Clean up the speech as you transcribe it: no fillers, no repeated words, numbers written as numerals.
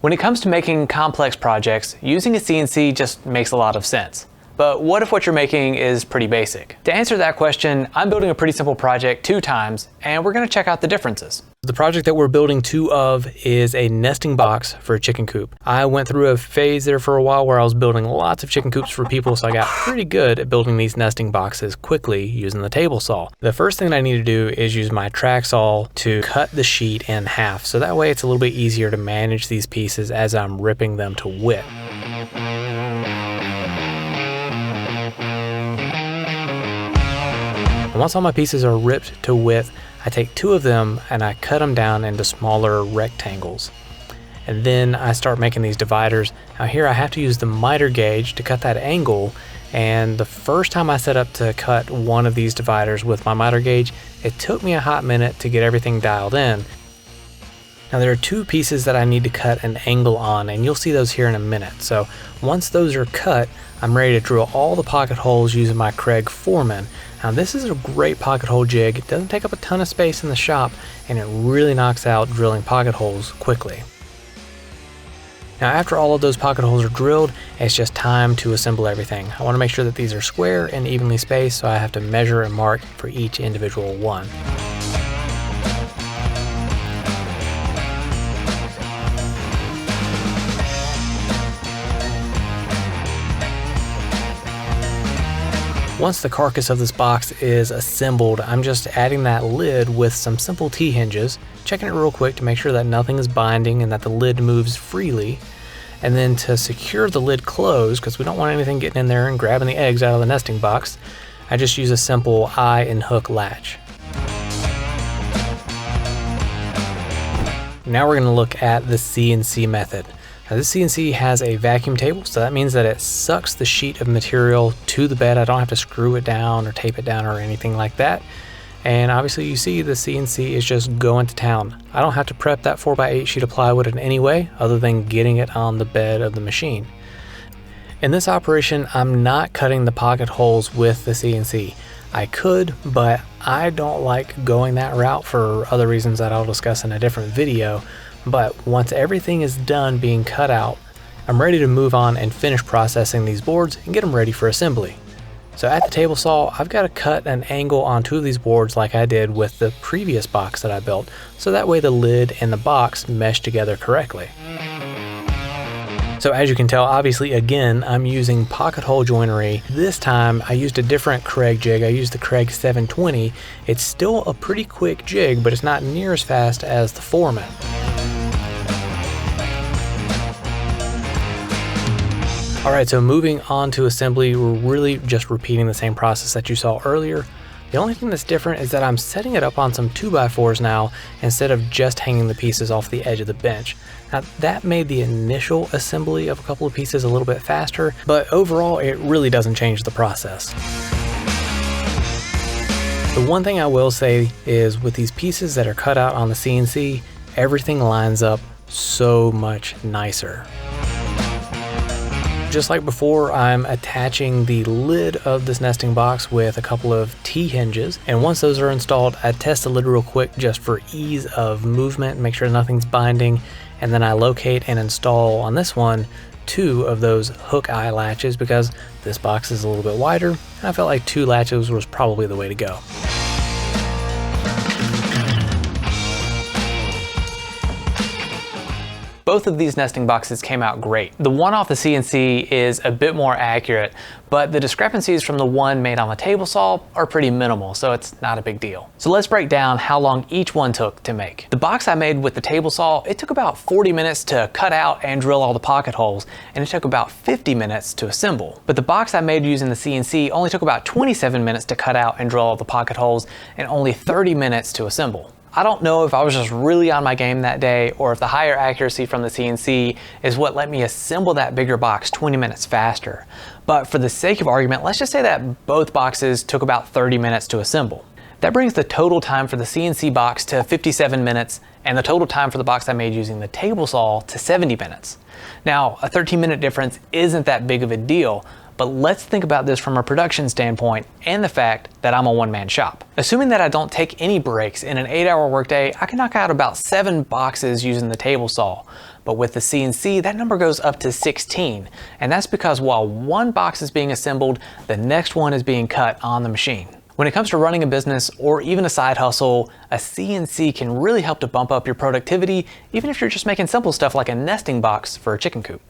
When it comes to making complex projects, using a CNC just makes a lot of sense. But what if what you're making is pretty basic? To answer that question, I'm building a pretty simple project 2 times, and we're going to check out the differences. The project that we're building 2 of is a nesting box for a chicken coop. I went through a phase there for a while where I was building lots of chicken coops for people, so I got pretty good at building these nesting boxes quickly using the table saw. The first thing that I need to do is use my track saw to cut the sheet in half, so that way it's a little bit easier to manage these pieces as I'm ripping them to width. Once all my pieces are ripped to width, I take 2 of them and I cut them down into smaller rectangles. And then I start making these dividers. Now here I have to use the miter gauge to cut that angle, and the first time I set up to cut one of these dividers with my miter gauge, it took me a hot minute to get everything dialed in. Now there are 2 pieces that I need to cut an angle on, and you'll see those here in a minute. So once those are cut, I'm ready to drill all the pocket holes using my Craig Foreman. Now this is a great pocket hole jig. It doesn't take up a ton of space in the shop, and it really knocks out drilling pocket holes quickly. Now after all of those pocket holes are drilled, it's just time to assemble everything. I want to make sure that these are square and evenly spaced, so I have to measure and mark for each individual one. Once the carcass of this box is assembled, I'm just adding that lid with some simple T-hinges, checking it real quick to make sure that nothing is binding and that the lid moves freely. And then to secure the lid closed, because we don't want anything getting in there and grabbing the eggs out of the nesting box, I just use a simple eye and hook latch. Now we're going to look at the CNC method. Now this CNC has a vacuum table, so that means that it sucks the sheet of material to the bed. I don't have to screw it down or tape it down or anything like that. And obviously you see the CNC is just going to town. I don't have to prep that 4x8 sheet of plywood in any way other than getting it on the bed of the machine. In this operation, I'm not cutting the pocket holes with the CNC. I could, but I don't like going that route for other reasons that I'll discuss in a different video. But once everything is done being cut out, I'm ready to move on and finish processing these boards and get them ready for assembly. So at the table saw, I've got to cut an angle on 2 of these boards like I did with the previous box that I built, so that way the lid and the box mesh together correctly. So as you can tell, obviously again, I'm using pocket hole joinery. This time I used a different Craig jig. I used the Craig 720. It's still a pretty quick jig, but it's not near as fast as the Foreman. Alright, so moving on to assembly, we're really just repeating the same process that you saw earlier. The only thing that's different is that I'm setting it up on some 2x4s now instead of just hanging the pieces off the edge of the bench. Now that made the initial assembly of a couple of pieces a little bit faster, but overall it really doesn't change the process. The one thing I will say is with these pieces that are cut out on the CNC, everything lines up so much nicer. Just like before, I'm attaching the lid of this nesting box with a couple of T-hinges, and once those are installed, I test the lid real quick just for ease of movement, make sure nothing's binding, and then I locate and install on this one 2 of those hook eye latches because this box is a little bit wider, and I felt like 2 latches was probably the way to go. Both of these nesting boxes came out great. The one off the CNC is a bit more accurate, but the discrepancies from the one made on the table saw are pretty minimal, so it's not a big deal. So let's break down how long each one took to make. The box I made with the table saw, it took about 40 minutes to cut out and drill all the pocket holes, and it took about 50 minutes to assemble. But the box I made using the CNC only took about 27 minutes to cut out and drill all the pocket holes, and only 30 minutes to assemble. I don't know if I was just really on my game that day or if the higher accuracy from the CNC is what let me assemble that bigger box 20 minutes faster. But for the sake of argument, let's just say that both boxes took about 30 minutes to assemble. That brings the total time for the CNC box to 57 minutes and the total time for the box I made using the table saw to 70 minutes. Now, a 13-minute difference isn't that big of a deal, But let's think about this from a production standpoint and the fact that I'm a one-man shop. Assuming that I don't take any breaks in an 8-hour workday, I can knock out about 7 boxes using the table saw. But with the CNC, that number goes up to 16. And that's because while one box is being assembled, the next one is being cut on the machine. When it comes to running a business or even a side hustle, a CNC can really help to bump up your productivity, even if you're just making simple stuff like a nesting box for a chicken coop.